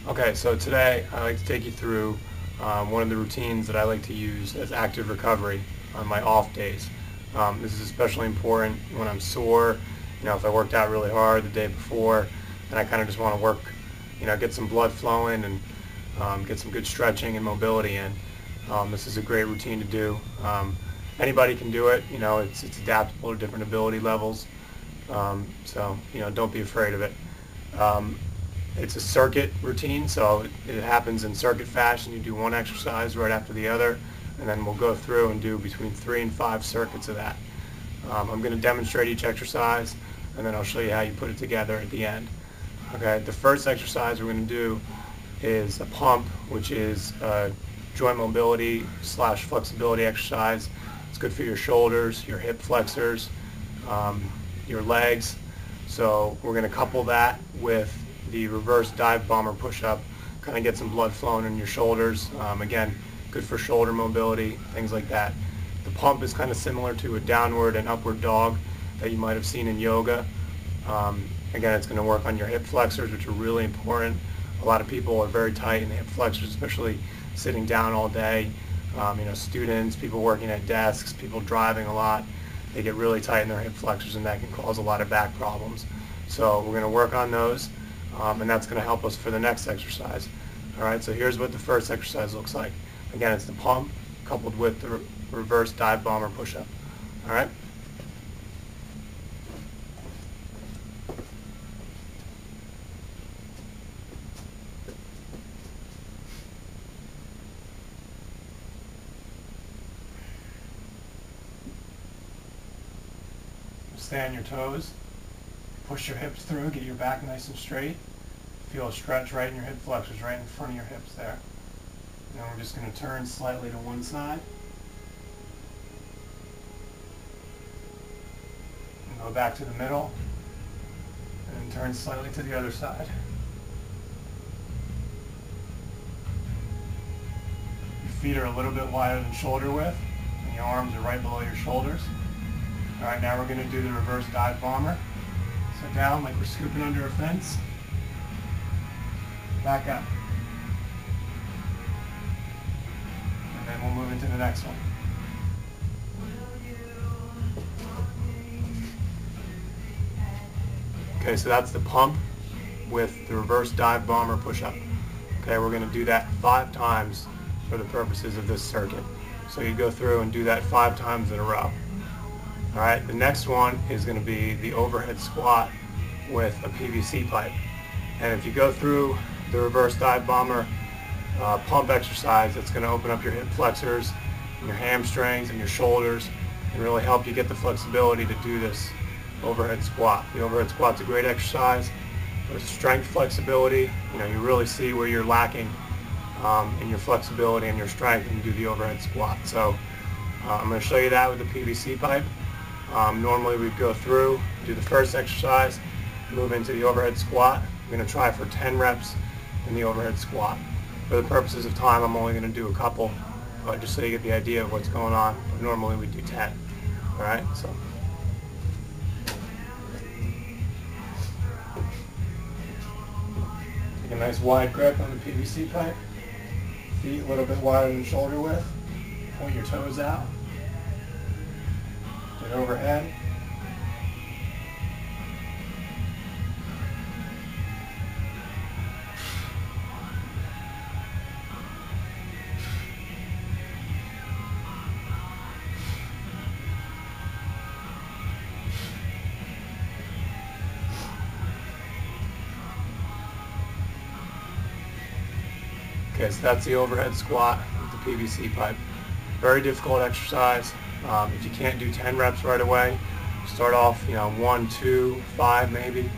Okay, so today I like to take you through one of the routines that I like to use as active recovery on my off days. This is especially important when I'm sore, if I worked out really hard the day before and I kind of just want to work, get some blood flowing and get some good stretching and mobility in. This is a great routine to do. Anybody can do it, it's adaptable to different ability levels. So don't be afraid of it. It's a circuit routine, so it happens in circuit fashion. You do one exercise right after the other, and then we'll go through and do between 3 and 5 circuits of that. I'm going to demonstrate each exercise, and then I'll show you how you put it together at the end. Okay, the first exercise we're going to do is a pump, which is a joint mobility / flexibility exercise. It's good for your shoulders, your hip flexors, your legs. So we're going to couple that with the reverse dive bomber push-up, kind of get some blood flowing in your shoulders. Again, good for shoulder mobility, things like that. The pump is kind of similar to a downward and upward dog that you might have seen in yoga. Again, it's going to work on your hip flexors, which are really important. A lot of people are very tight in the hip flexors, especially sitting down all day. Students, people working at desks, people driving a lot, they get really tight in their hip flexors, and that can cause a lot of back problems. So we're going to work on those, and that's going to help us for the next exercise. All right, so here's what the first exercise looks like. Again, it's the pump coupled with the reverse dive bomber push-up. All right. Stay on your toes. Push your hips through, get your back nice and straight. Feel a stretch right in your hip flexors, right in front of your hips there. Now we're just going to turn slightly to one side. And go back to the middle. And turn slightly to the other side. Your feet are a little bit wider than shoulder width, and your arms are right below your shoulders. All right, now we're going to do the reverse dive bomber. So down like we're scooping under a fence. Back up. And then we'll move into the next one. Okay, so that's the pump with the reverse dive bomber push-up. Okay, we're going to do that 5 times for the purposes of this circuit. So you go through and do that 5 times in a row. All right, the next one is going to be the overhead squat with a PVC pipe. And if you go through the reverse dive bomber pump exercise, it's going to open up your hip flexors, and your hamstrings, and your shoulders, and really help you get the flexibility to do this overhead squat. The overhead squat's a great exercise with strength flexibility. You really see where you're lacking in your flexibility and your strength when you do the overhead squat. So I'm going to show you that with the PVC pipe. Normally we'd go through, do the first exercise, move into the overhead squat. I'm going to try for 10 reps in the overhead squat. For the purposes of time, I'm only going to do a couple, just so you get the idea of what's going on. But normally we do 10. All right, so. Take a nice wide grip on the PVC pipe. Feet a little bit wider than shoulder width. Point your toes out. Get overhead. Okay, so that's the overhead squat with the PVC pipe. Very difficult exercise. If you can't do 10 reps right away, start off, 1, 2, 5 maybe.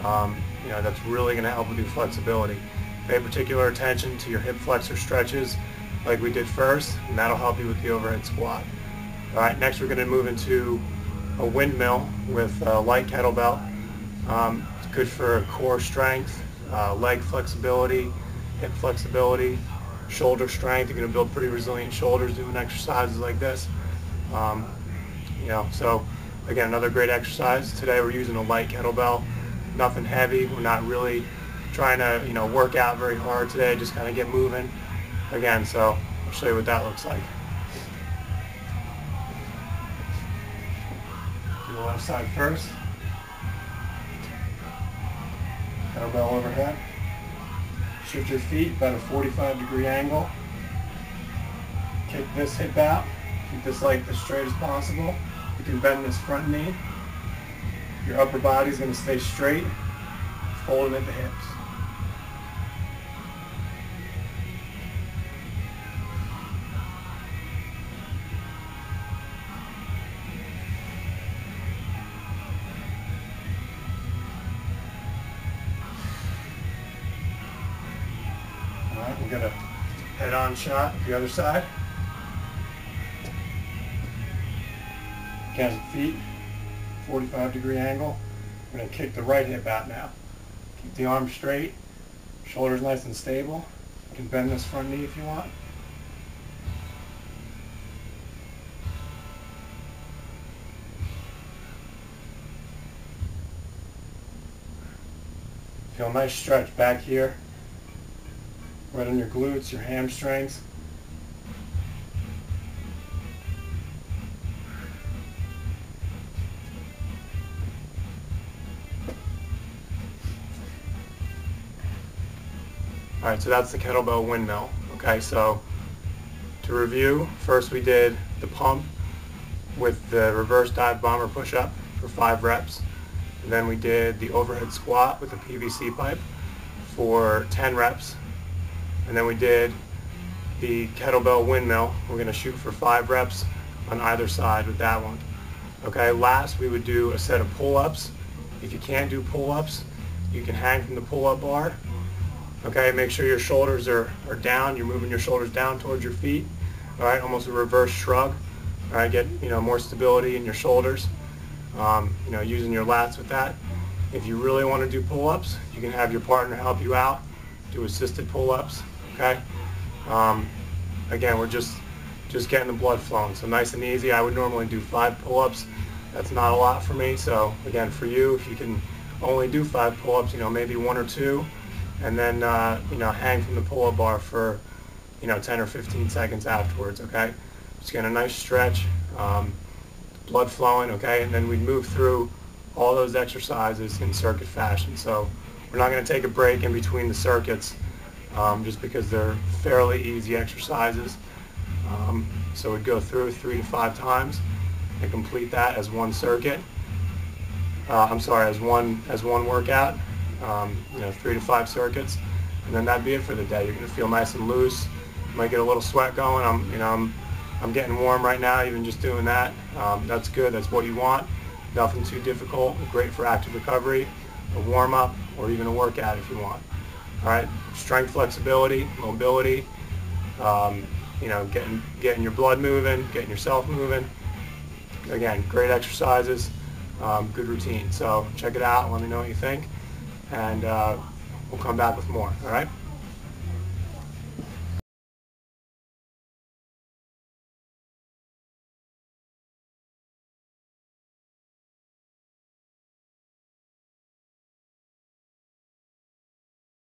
That's really going to help with your flexibility. Pay particular attention to your hip flexor stretches like we did first, and that'll help you with the overhead squat. All right, next we're going to move into a windmill with a light kettlebell. It's good for core strength, leg flexibility, hip flexibility, shoulder strength. You're going to build pretty resilient shoulders doing exercises like this. So again, another great exercise. Today we're using a light kettlebell, nothing heavy. We're not really trying to, work out very hard today, just kind of get moving again. So I'll show you what that looks like. Do the left side first. Kettlebell overhead. Shift your feet about a 45-degree angle. Kick this hip out. Keep this leg as straight as possible. You can bend this front knee. Your upper body is going to stay straight, folding at the hips. All right, we'll get a head-on shot the other side. Again, feet, 45-degree angle. I'm going to kick the right hip out now. Keep the arm straight, shoulders nice and stable. You can bend this front knee if you want. Feel a nice stretch back here, right on your glutes, your hamstrings. All right, so that's the kettlebell windmill. Okay, so to review, first we did the pump with the reverse dive bomber push-up for 5 reps. And then we did the overhead squat with the PVC pipe for 10 reps. And then we did the kettlebell windmill. We're going to shoot for 5 reps on either side with that one. Okay, last we would do a set of pull-ups. If you can't do pull-ups, you can hang from the pull-up bar. Okay, make sure your shoulders are down. You're moving your shoulders down towards your feet. All right, almost a reverse shrug. All right, get more stability in your shoulders. Using your lats with that. If you really want to do pull-ups, you can have your partner help you out. Do assisted pull-ups. Okay. Again, we're just getting the blood flowing. So nice and easy. I would normally do 5 pull-ups. That's not a lot for me. So again, for you, if you can only do 5 pull-ups, maybe 1 or 2. And then, hang from the pull-up bar for, 10 or 15 seconds afterwards, okay? Just get a nice stretch, blood flowing, okay? And then we'd move through all those exercises in circuit fashion. So we're not going to take a break in between the circuits just because they're fairly easy exercises. So we'd go through 3 to 5 times and complete that as one circuit. As one workout. 3 to 5 circuits, and then that'd be it for the day. You're going to feel nice and loose. You might get a little sweat going. I'm getting warm right now, even just doing that. That's good. That's what you want. Nothing too difficult. Great for active recovery, a warm-up, or even a workout if you want. All right, strength, flexibility, mobility. Getting your blood moving, getting yourself moving. Again, great exercises, good routine. So check it out. Let me know what you think. And we'll come back with more, all right?